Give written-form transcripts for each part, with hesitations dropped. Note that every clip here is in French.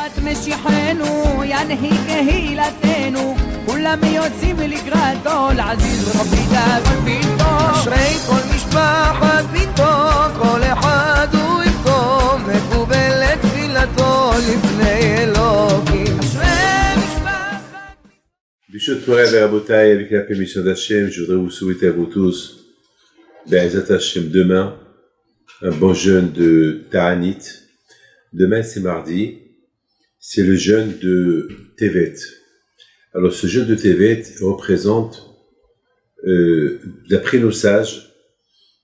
שבת משיחנו ינהי קהילתנו כולם יוצאים לקראתו לעזיז רבי דאגון ביתו אשרי כל משפחת ביתו כל אחד הוא יפתו מקובלת תפילתו לפני אלוקים אשרי משפחת Bishot Torah et Rabotai, avec la permission d'Hachem, je voudrais vous souhaiter à vous tous, Be'ezat Hachem, demain, un bon jeûne de Ta'anit. Demain, c'est mardi, c'est le jeûne de Tevet. Alors, ce jeûne de Tevet représente, d'après nos sages,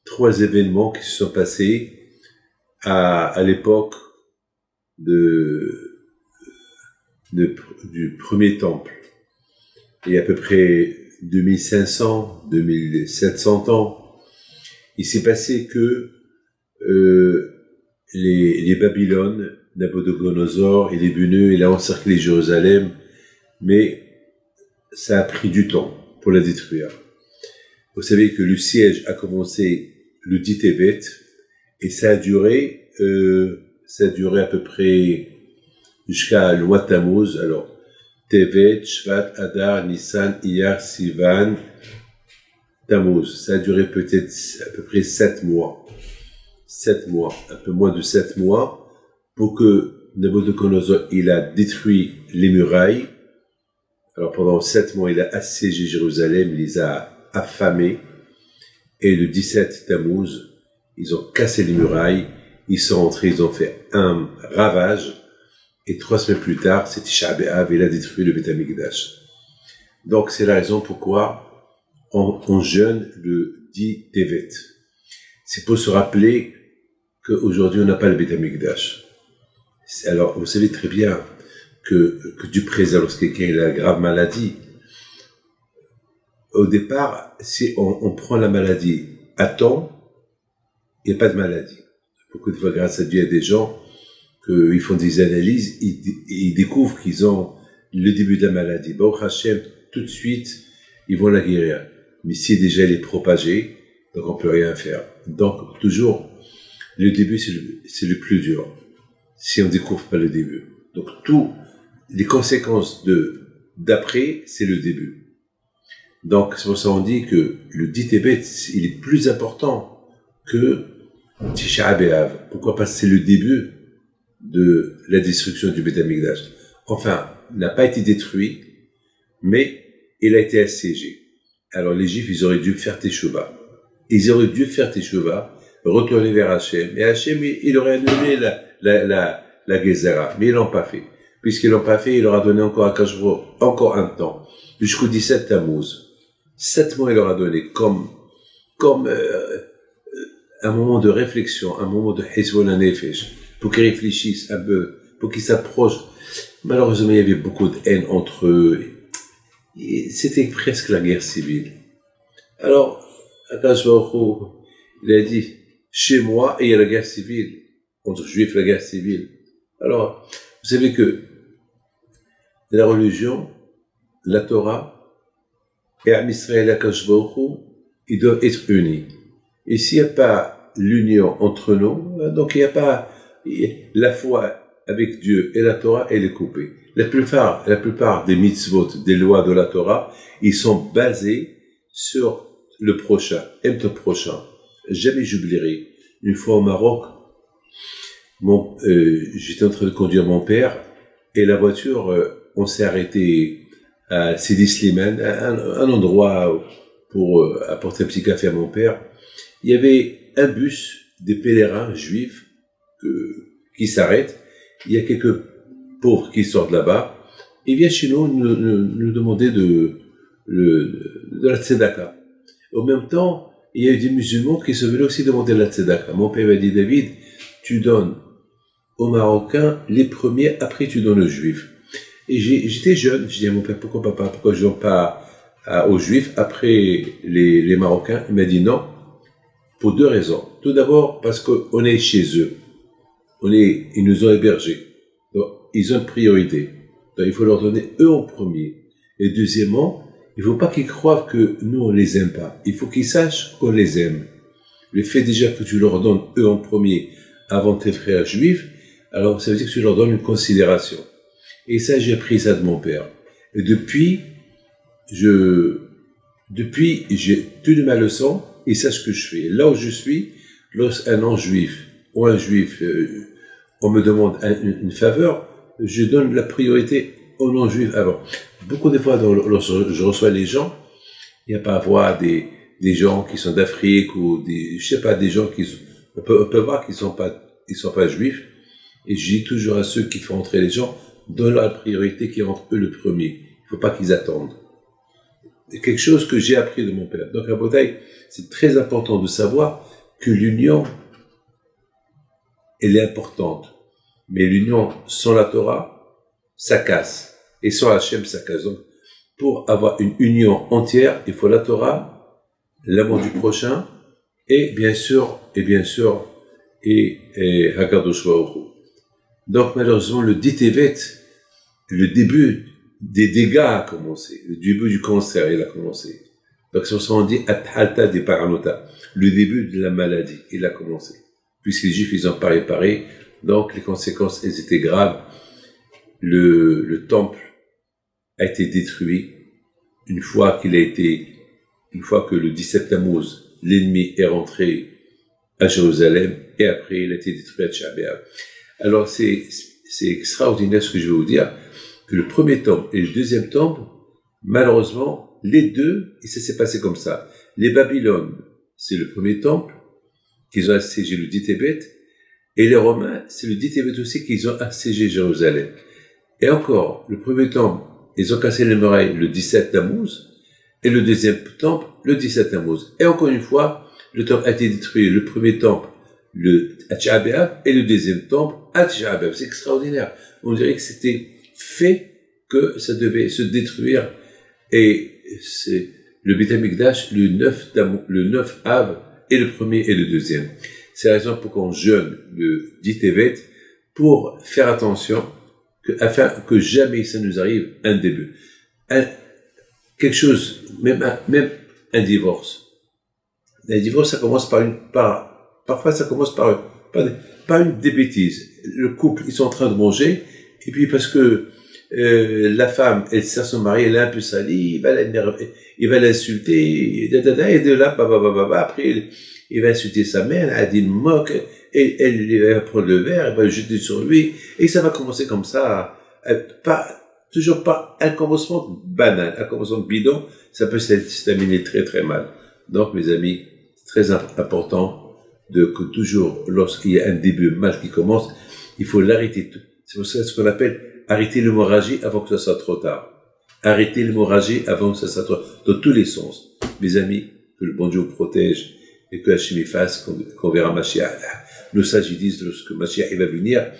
3 événements qui se sont passés à l'époque du premier temple. Il y a à peu près 2500, 2700 ans. Il s'est passé que les Babylones, Nabuchodonosor, il est venu, il a encerclé Jérusalem, mais ça a pris du temps pour la détruire. Vous savez que le siège a commencé le 10 Tevet, et ça a duré à peu près jusqu'à le mois de Tammuz. Alors, Tevet, Shvat, Adar, Nissan, Iyar, Sivan, Tammuz. Ça a duré peut-être à peu près 7 mois. 7 mois, un peu moins de 7 mois, pour que Nabuchodonosor, il a détruit les murailles. Alors pendant 7 mois, il a assiégé Jérusalem, il les a affamés. Et le 17 Tammuz, ils ont cassé les murailles, ils sont rentrés, ils ont fait un ravage. Et 3 semaines plus tard, c'est Tisha B'Av, il a détruit le Beth Amikdash. Donc c'est la raison pourquoi on jeûne le 10 Tevet. C'est pour se rappeler qu'aujourd'hui on n'a pas le Beth Amikdash. Alors vous savez très bien que Dieu préserve lorsque quelqu'un a une grave maladie. Au départ, si on prend la maladie à temps, il n'y a pas de maladie. Beaucoup de fois, grâce à Dieu, il y a des gens qu'ils font des analyses, ils découvrent qu'ils ont le début de la maladie. Baruch Hashem, tout de suite, ils vont la guérir. Mais si déjà elle est propagée, donc on peut rien faire. Donc, toujours, le début, c'est le plus dur. Si on découvre pas le début. Donc, toutes les conséquences d'après, c'est le début. Donc, c'est pour ça qu'on dit que le 10 Tevet, il est plus important que Tisha B'Av. Pourquoi? Parce que c'est le début de la destruction du Beth Amikdash. Enfin, il n'a pas été détruit, mais il a été assiégé. Alors les Juifs, ils auraient dû faire Teshuvah. Ils auraient dû faire Teshuvah, retourner vers Hachem. Et Hachem, il aurait annulé la Gezerah, mais ils l'ont pas fait. Puisqu'ils l'ont pas fait, il leur a donné encore à Kashvo, encore un temps, jusqu'au 17 Tammuz. 7 mois il leur a donné, comme un moment de réflexion, un moment de Hizbon Nefesh, pour qu'ils réfléchissent un peu, pour qu'ils s'approchent. Malheureusement, il y avait beaucoup de haine entre eux. Et c'était presque la guerre civile. Alors, Akash Baruch Hu, il a dit, chez moi, il y a la guerre civile. Entre juifs, la guerre civile. Alors, vous savez que la religion, la Torah, et Am Israël et Akash Baruch Hu, ils doivent être unis. Et s'il n'y a pas l'union entre nous, donc il n'y a pas la foi avec Dieu et la Torah, elle est coupée. La plupart des mitzvot, des lois de la Torah, ils sont basés sur le prochain, aime ton prochain. Jamais j'oublierai. Une fois au Maroc, j'étais en train de conduire mon père, et la voiture, on s'est arrêté à Sidi Slimane, un endroit pour apporter un petit café à mon père. Il y avait un bus des pèlerins juifs qui s'arrête, il y a quelques pauvres qui sortent là-bas, ils viennent chez nous demander de la tzedaka. Au même temps, il y a eu des musulmans qui sont venus aussi demander la tzedaka. Mon père m'a dit, David, tu donnes aux Marocains les premiers, après tu donnes aux Juifs. Et j'étais jeune, je dis à mon père, pourquoi je donne pas aux Juifs après les Marocains? Il m'a dit non, pour 2 raisons. Tout d'abord, parce qu'on est chez eux. Ils nous ont hébergés. Donc, ils ont une priorité. Donc, il faut leur donner eux en premier. Et deuxièmement, il ne faut pas qu'ils croient que nous, on les aime pas. Il faut qu'ils sachent qu'on les aime. Le fait déjà que tu leur donnes eux en premier avant tes frères juifs, alors ça veut dire que tu leur donnes une considération. Et ça, j'ai appris ça de mon père. Et depuis, j'ai tenu ma leçon et c'est ce que je fais. Là où je suis, lorsqu'un non-juif ou un juif, on me demande une faveur, je donne la priorité aux non-juifs avant. Beaucoup de fois, lorsque je reçois les gens, il n'y a pas à voir des gens qui sont d'Afrique ou des gens on peut voir qu'ils sont pas juifs. Et je dis toujours à ceux qui font entrer les gens, donne la priorité qui rentre eux le premier. Il ne faut pas qu'ils attendent. C'est quelque chose que j'ai appris de mon père. Donc à Botaï, c'est très important de savoir que l'union, elle est importante. Mais l'union sans la Torah, ça casse. Et sans Hachem, ça casse. Donc, pour avoir une union entière, il faut la Torah, l'amour du prochain, et bien sûr, Hakadosh Baruch Hu. Donc malheureusement, le Ditevet, le début des dégâts a commencé, le début du cancer, il a commencé. Donc c'est pour ça qu'on dit Athalta de Paranota, le début de la maladie, il a commencé. Puisque les Juifs, ils n'ont pas réparé, donc les conséquences, elles étaient graves. Le temple a été détruit une fois que le 17 Tammuz, l'ennemi est rentré à Jérusalem, et après il a été détruit à Tisha B'Av. Alors c'est extraordinaire ce que je vais vous dire, que le premier temple et le deuxième temple, malheureusement, les deux, et ça s'est passé comme ça. Les Babylones, c'est le premier temple, qu'ils ont assiégé le Dithébet, et les Romains, c'est le Dithébet aussi qu'ils ont assiégé Jérusalem. Et encore, le premier temple, ils ont cassé les murailles le 17 Tammuz, et le deuxième temple, le 17 Tammuz. Et encore une fois, le temple a été détruit, le premier temple, à Tisha B'Av, et le deuxième temple, à Tisha B'Av. C'est extraordinaire. On dirait que c'était fait que ça devait se détruire. Et c'est le Beit HaMikdash, le 9 Av, et le premier et le deuxième. C'est la raison pour qu'on jeûne le Ditevet, pour faire attention, afin que jamais ça nous arrive un début. Quelque chose, même un divorce. Un divorce, ça commence parfois ça commence par des bêtises. Le couple, ils sont en train de manger, et puis parce que la femme, elle sert son mari, elle est un peu salie, il va l'insulter, et de là, après, il va insulter sa mère, elle a dit une moque, et elle va prendre le verre, elle va le jeter sur lui, et ça va commencer comme ça, toujours pas un commencement banal, un commencement bidon, ça peut se terminer très très mal. Donc mes amis, c'est très important que toujours, lorsqu'il y a un début mal qui commence, il faut l'arrêter. C'est pour ça ce qu'on appelle arrêter l'hémorragie avant que ça soit trop tard. Arrêter l'hémorragie avant que ça soit trop tard, dans tous les sens. Mes amis, que le bon Dieu vous protège et que Hachem fasse qu'on verra Mashiach. Nos sages disent, lorsque Mashiach va venir,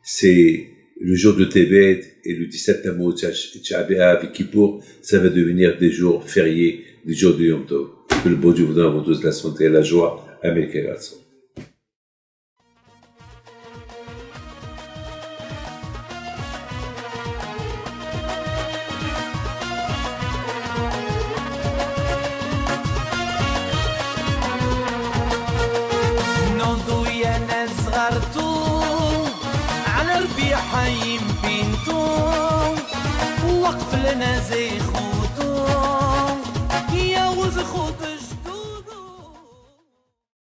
c'est le jour de Tevet et le 17 Tammuz, Tisha B'Av et Kippour, ça va devenir des jours fériés, des jours de Yom Tov. Que le bon Dieu vous donne à vous tous la santé et la joie. Amen. حي بنتو وقف لنا زي خو